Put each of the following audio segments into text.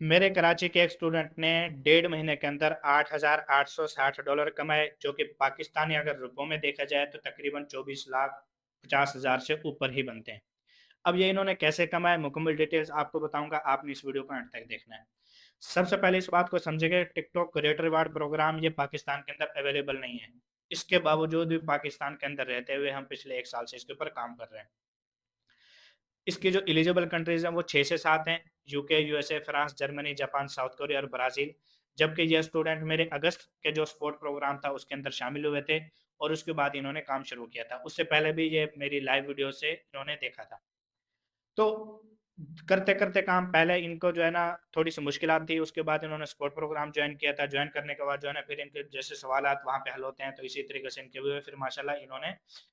मेरे कराची के एक स्टूडेंट ने 1.5 महीने के अंदर $8,860 कमाए, जो कि पाकिस्तानी अगर रुपयों में देखा जाए तो तकरीबन 24,50,000 से ऊपर ही बनते हैं। अब ये इन्होंने कैसे कमाए, मुकम्मल डिटेल्स आपको बताऊंगा, आपने इस वीडियो को अंत तक देखना है। सबसे पहले इस बात को समझेंगे, टिकटॉक क्रिएटर रिवार्ड प्रोग्राम ये पाकिस्तान के अंदर अवेलेबल नहीं है। इसके बावजूद भी पाकिस्तान के अंदर रहते हुए हम पिछले 1 साल से इसके ऊपर काम कर रहे हैं। इसकी जो एलिजिबल कंट्रीज हैं वो 6 से 7 हैं। UK, USA, France, Germany, Japan, south Korea और ब्राजील। जबकि ये स्टूडेंट मेरे अगस्त के जो स्पोर्ट प्रोग्राम था उसके अंदर शामिल हुए थे और उसके बाद इन्होंने काम शुरू किया था। उससे पहले भी ये मेरी लाइव वीडियो से इन्होंने देखा था। तो करते-करते काम, पहले इनको जो है ना थोड़ी-सी मुश्किलात थी, उसके बाद इन्होंने स्पोर्ट प्रोग्राम जॉइन किया था। जॉइन करने के बाद जो है ना फिर इनके जैसे सवालात वहाँ पे हल होते हैं, तो इसी तरीके से इनके हुए। फिर माशाल्लाह इन्होंने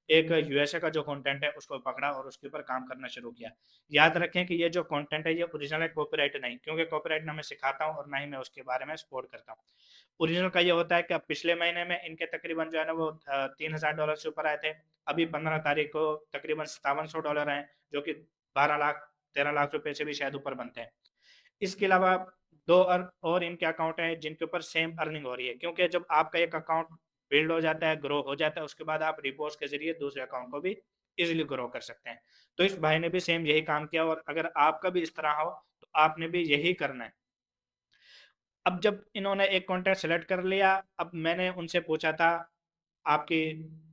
एक यूएसए का जो कंटेंट है उसको पकड़ा और उसके ऊपर काम करना शुरू किया। याद रखें कि ये जो कंटेंट है ये ओरिजिनल है, कॉपीराइट नहीं, क्योंकि कॉपीराइट ना मैं सिखाता हूँ और ना ही मैं उसके बारे में सपोर्ट करता हूँ। ओरिजिनल का ये होता है कि अब पिछले महीने में इनके तकरीबन जो है ना वो $3,000 से ऊपर आए थे। अभी 15 तारीख को तकरीबन $5700 हैं, जो कि 12 लाख 13 लाख रुपए से भी शायद ऊपर बनते हैं। इसके अलावा दो और इनके अकाउंट हैं जिनके ऊपर सेम अर्निंग हो रही है, क्योंकि जब आपका एक अकाउंट बिल्ड हो जाता है, ग्रो हो जाता है, उसके बाद आप रिपोर्ट्स के जरिए दूसरे अकाउंट को भी इजीली ग्रो कर सकते हैं। तो इस भाई ने भी सेम यही काम किया और अगर आपका भी इस तरह हो तो आपने भी यही करना है। अब जब इन्होंने एक कॉन्टैक्ट सेलेक्ट कर लिया, अब मैंने उनसे पूछा था आपकी,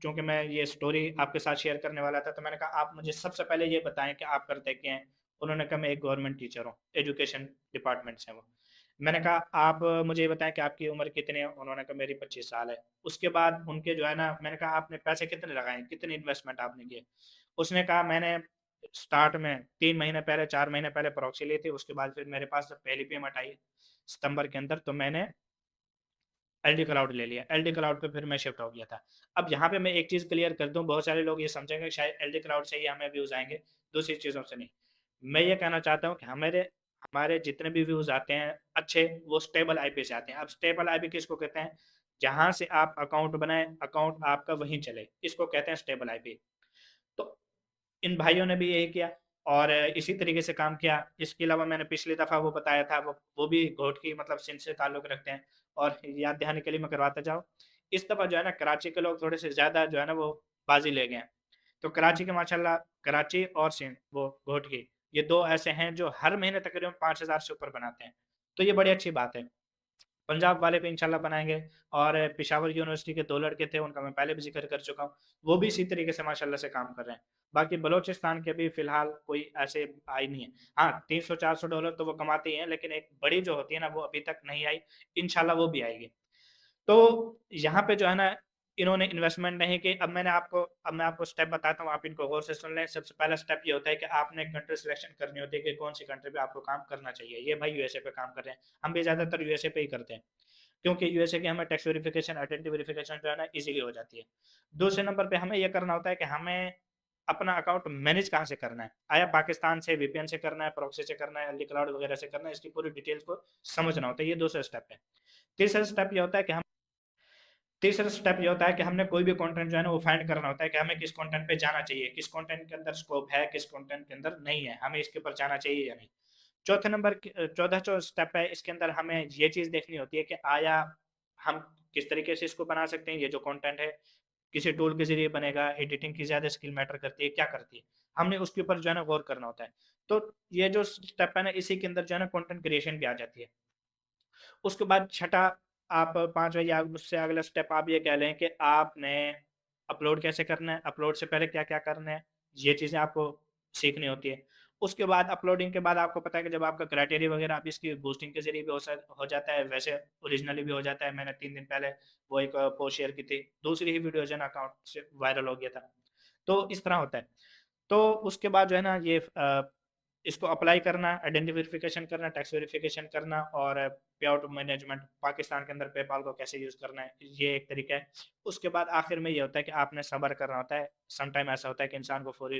चूंकि मैं ये स्टोरी आपके साथ शेयर करने वाला था, तो मैंने कहा आप मुझे सबसे पहले ये बताएं कि आप करते क्या हैं। उन्होंने कहा मैं एक गवर्नमेंट टीचर हूँ, एजुकेशन डिपार्टमेंट से वो। मैंने कहा आप मुझे ये बताएं कि आपकी उम्र कितनी है। उन्होंने कहा मेरी 25 साल है। उसके बाद उनके जो है ना, मैंने कहा आपने पैसे कितने लगाए, कितनी इन्वेस्टमेंट आपने किए। उसने कहा मैंने स्टार्ट में 3 महीने पहले 4 महीने पहले प्रॉक्सी ली थी, उसके बाद फिर मेरे पास जब पहली पेमेंट आई सितंबर के अंदर, तो मैंने एलडी क्लाउड ले लिया। एलडी क्लाउड पे फिर मैं शिफ्ट हो गया था। अब यहाँ पे मैं एक चीज़ क्लियर कर दूँ, बहुत सारे लोग ये समझेंगे शायद एलडी क्लाउड से ही हमें व्यूज़ आएंगे, दूसरी चीज़ों से नहीं। मैं ये कहना चाहता हूँ कि हमारे हमारे जितने भी व्यूज़ आते हैं अच्छे, वो स्टेबल आईपी से आते हैं। अब स्टेबल आईपी किसको कहते हैं? जहाँ से आप अकाउंट बनाए, अकाउंट आपका वहीं चले, इसको कहते हैं स्टेबल आईपी। तो इन भाइयों ने भी यही किया और इसी तरीके से काम किया। इसके अलावा मैंने पिछली दफ़ा वो बताया था, वो भी घोट की मतलब सिंध से ताल्लुक़ रखते हैं और याद दहानी के लिए मैं करवाता जाऊँ। इस दफ़ा जो है ना कराची के लोग थोड़े से ज़्यादा जो है ना वो बाज़ी ले गए हैं। तो कराची के माशाल्लाह, कराची और सिंध वो घोट की, ये 2 ऐसे हैं जो हर महीने तकरीबन 5,000 से ऊपर बनाते हैं। तो ये बड़ी अच्छी बात है। पंजाब वाले भी इंशाल्लाह बनाएँगे और पेशावर यूनिवर्सिटी के 2 लड़के थे, उनका मैं पहले भी ज़िक्र कर चुका हूँ। वो भी इसी तरीके से माशाल्लाह से काम कर रहे हैं। बाकी बलोचिस्तान के भी फ़िलहाल कोई ऐसे आई नहीं है। हाँ, $300-400 तो वो कमाते ही हैं, लेकिन एक बड़ी जो होती है ना, वो अभी तक नहीं आई। इंशाल्लाह वो भी आएगी। तो यहाँ पे जो है ना, इन्होंने इन्वेस्टमेंट नहीं की। अब मैं आपको स्टेप बताता हूँ, आप इनको गौर से सुन लें। सबसे पहला स्टेप ये होता है कि आपने कंट्री सिलेक्शन करनी होती है कि कौन सी कंट्री पे आपको काम करना चाहिए। ये भाई यूएसए पे काम कर रहे हैं, हम भी ज़्यादातर यूएसए पे ही करते हैं, क्योंकि यूएसए की हमें टैक्स वेरिफिकेशन, आइडेंटिटी वेरिफिकेशन जो है ना ईज़िली हो जाती है। दूसरे नंबर पे हमें ये करना होता है कि हमें अपना अकाउंट मैनेज कहाँ से करना है। आया पाकिस्तान से, वीपीएन से करना है, प्रॉक्सी से करना है, एलडी क्लाउड वगैरह से करना है, इसकी पूरी डिटेल्स को समझना होता है। ये दूसरा स्टेप है। तीसरा स्टेप ये होता है कि हम तीसरा स्टेप ये होता है कि हमने कोई भी कंटेंट जो है ना वो फाइंड करना होता है कि हमें किस कंटेंट पे जाना चाहिए, किस कंटेंट के अंदर स्कोप है, किस कंटेंट के अंदर नहीं है, हमें इसके ऊपर जाना चाहिए या नहीं। चौथा जो स्टेप है, इसके अंदर हमें ये चीज़ देखनी होती है कि आया हम किस तरीके से इसको बना सकते हैं। ये जो कंटेंट है किसी टूल के ज़रिए बनेगा, एडिटिंग की ज़्यादा स्किल मैटर करती है, क्या करती है? हमने उसके ऊपर जो है ना गौर करना होता है। तो ये जो स्टेप है ना, इसी के अंदर जो है ना कंटेंट क्रिएशन भी आ जाती है। उसके बाद छठा, आप 5वां या उससे अगला स्टेप आप ये कह लें कि आपने अपलोड कैसे करना है, अपलोड से पहले क्या-क्या करना है, ये चीज़ें आपको सीखनी होती है। उसके बाद अपलोडिंग के बाद आपको पता है कि जब आपका क्राइटेरिया वगैरह आप इसकी बूस्टिंग के ज़रिए भी हो जाता है, वैसे ओरिजिनली भी हो जाता है। मैंने 3 दिन पहले वो एक पोस्ट शेयर की थी, दूसरी ही वीडियो जो है ना अकाउंट से वायरल हो गया था। तो इस तरह होता है। तो उसके बाद जो है ना ये इसको अप्लाई करना, आइडेंटिटी वेरिफिकेशन करना, टैक्स वेरिफिकेशन करना और पे आउट मैनेजमेंट, पाकिस्तान के अंदर पेपाल को कैसे यूज़ करना है, ये एक तरीका है। उसके बाद आखिर में ये होता है कि आपने सब्र करना होता है। सम टाइम ऐसा होता है कि इंसान को फौरी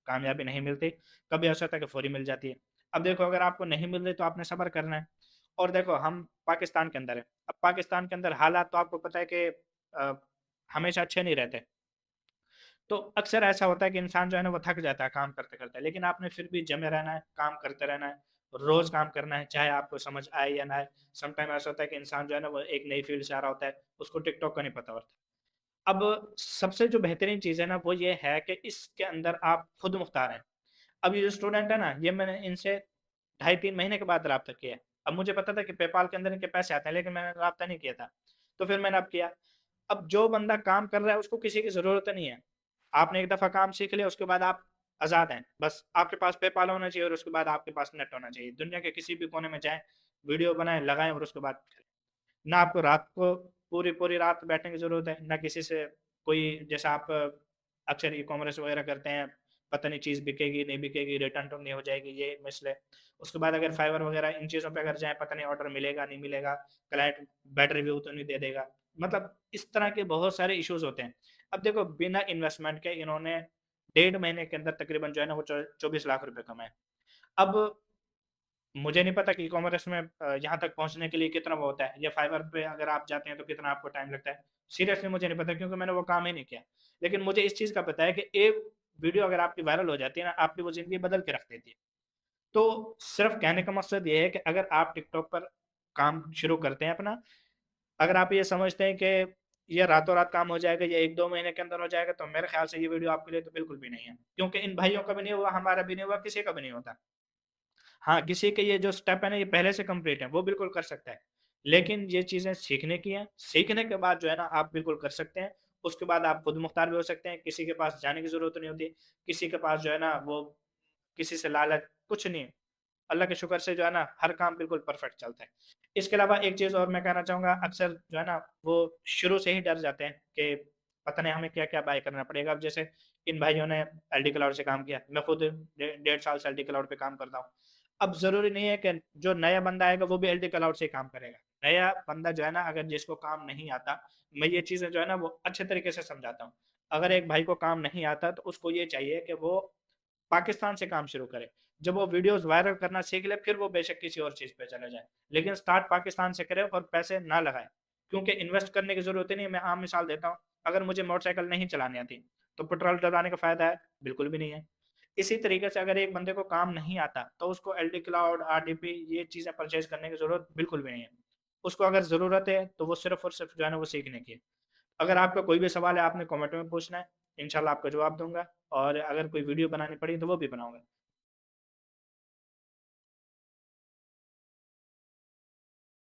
कामयाबी नहीं मिलती, कभी ऐसा होता है कि फौरी मिल जाती है। अब देखो, अगर आपको नहीं मिल रही तो आपने सब्र करना है। और देखो, हम पाकिस्तान के अंदर हैं। अब पाकिस्तान के अंदर हालात तो आपको पता है कि अ, हमेशा अच्छे नहीं रहते। तो अक्सर ऐसा होता है कि इंसान जो है ना वो थक जाता है काम करते-करते, लेकिन आपने फिर भी जमे रहना है, काम करते रहना है, रोज काम करना है, चाहे आपको समझ आए या ना आए। समटाइम ऐसा होता है कि इंसान जो है ना वो एक नई फील्ड से आ रहा होता है, उसको टिकटॉक का नहीं पता होता। अब सबसे जो बेहतरीन चीज़ है ना वो ये है कि इसके अंदर आप खुद मुख्तार हैं। अब ये जो स्टूडेंट है ना, ये मैंने इनसे ढाई 3 महीने के बाद राब्ता किया है। अब मुझे पता था कि पेपाल के अंदर इनके पैसे आते हैं, लेकिन मैंने राब्ता नहीं किया था। तो फिर मैंने अब किया। अब जो बंदा काम कर रहा है उसको किसी की ज़रूरत नहीं है। आपने एक दफ़ा काम सीख लिया, उसके बाद आप आज़ाद हैं। बस आपके पास पेपाल होना चाहिए और उसके बाद आपके पास नेट होना चाहिए। दुनिया के किसी भी कोने में जाएँ, वीडियो बनाएँ, लगाएँ और उसके बाद ना आपको रात को पूरी-पूरी रात बैठने की ज़रूरत है, ना किसी से कोई जैसा आप अक्सर ई-कॉमर्स वगैरह करते हैं, पता नहीं चीज़ बिकेगी, नहीं बिकेगी, रिटर्न तो नहीं हो जाएगी, ये मसले। उसके बाद अगर फाइवर वगैरह इन चीज़ों पे अगर जाएँ, पता नहीं ऑर्डर मिलेगा, नहीं मिलेगा, क्लाइंट बैड रिव्यू तो नहीं दे देगा। मतलब इस तरह के बहुत सारे इश्यूज़ होते हैं। अब देखो बिना इन्वेस्टमेंट के इन्होंने डेढ़ महीने के अंदर तकरीबन जो है ना वो 24 लाख रुपए कमाए। अब मुझे नहीं पता कि ई-कॉमर्स में यहाँ तक पहुँचने के लिए कितना वो होता है या फाइवर पे अगर आप जाते हैं तो कितना आपको टाइम लगता है। सीरियसली मुझे नहीं पता क्योंकि मैंने वो काम ही नहीं किया। लेकिन मुझे इस चीज़ का पता है कि एक वीडियो अगर आपकी वायरल हो जाती है ना, आपकी वो ज़िंदगी बदल के रख देती है। तो सिर्फ़ कहने का मकसद ये है कि अगर आप टिकटॉक पर काम शुरू करते हैं अपना, अगर आप ये समझते हैं कि ये रातों-रात काम हो जाएगा, ये 1-2 महीने के अंदर हो जाएगा, तो मेरे ख़्याल से ये वीडियो आपके लिए तो बिल्कुल भी नहीं है। क्योंकि इन भाइयों का भी नहीं हुआ, हमारा भी नहीं हुआ, किसी का भी नहीं होता। हाँ, किसी के ये जो स्टेप है ना ये पहले से कंप्लीट है, वो बिल्कुल कर सकता है। लेकिन ये चीज़ें सीखने की हैं, सीखने के बाद जो है ना आप बिल्कुल कर सकते हैं। उसके बाद आप खुद मुख्तार भी हो सकते हैं, किसी के पास जाने की ज़रूरत नहीं होती। किसी के पास जो है ना वो किसी से लालच कुछ नहीं। अल्लाह के शुक्र से जो है ना हर काम बिल्कुल परफेक्ट चलता है। इसके अलावा एक चीज़ और मैं कहना चाहूँगा अक्सर जो है ना वो शुरू से ही डर जाते हैं कि पता नहीं हमें क्या-क्या बाय करना पड़ेगा। अब जैसे इन भाइयों ने एलडी क्लाउड से काम किया, मैं खुद डेढ़ साल से एलडी क्लाउड पे काम करता हूँ। अब ज़रूरी नहीं है कि जो नया बंदा आएगा वो भी एलडी क्लाउड से ही काम करेगा। नया बंदा जो है ना अगर जिसको काम नहीं आता, मैं ये चीज़ें जो है ना वो अच्छे तरीके से समझाता हूँ। अगर एक भाई को काम नहीं आता तो उसको ये चाहिए कि वो पाकिस्तान से काम शुरू करे। जब वो वीडियोज़ वायरल करना सीख ले, फिर वो बेशक किसी और चीज़ पे चला जाए। लेकिन स्टार्ट पाकिस्तान से करे और पैसे ना लगाए, क्योंकि इन्वेस्ट करने की ज़रूरत ही नहीं है। मैं आम मिसाल देता हूँ, अगर मुझे मोटरसाइकिल नहीं चलानी आती, तो पेट्रोल डलवाने का फ़ायदा है? बिल्कुल भी नहीं है। इसी तरीके से अगर एक बंदे को काम नहीं आता, तो उसको एलडी क्लाउड, आरडीपी ये चीज़ें परचेज़ करने की ज़रूरत बिल्कुल भी नहीं है। उसको अगर ज़रूरत है, तो वो सिर्फ़ और सिर्फ़ जो है ना वो सीखने की है। अगर आपका कोई भी सवाल है, आपने कमेंट में पूछना है, इंशाल्लाह आपका जवाब दूँगा और अगर कोई वीडियो बनानी पड़ी, तो वो भी बनाऊँगा।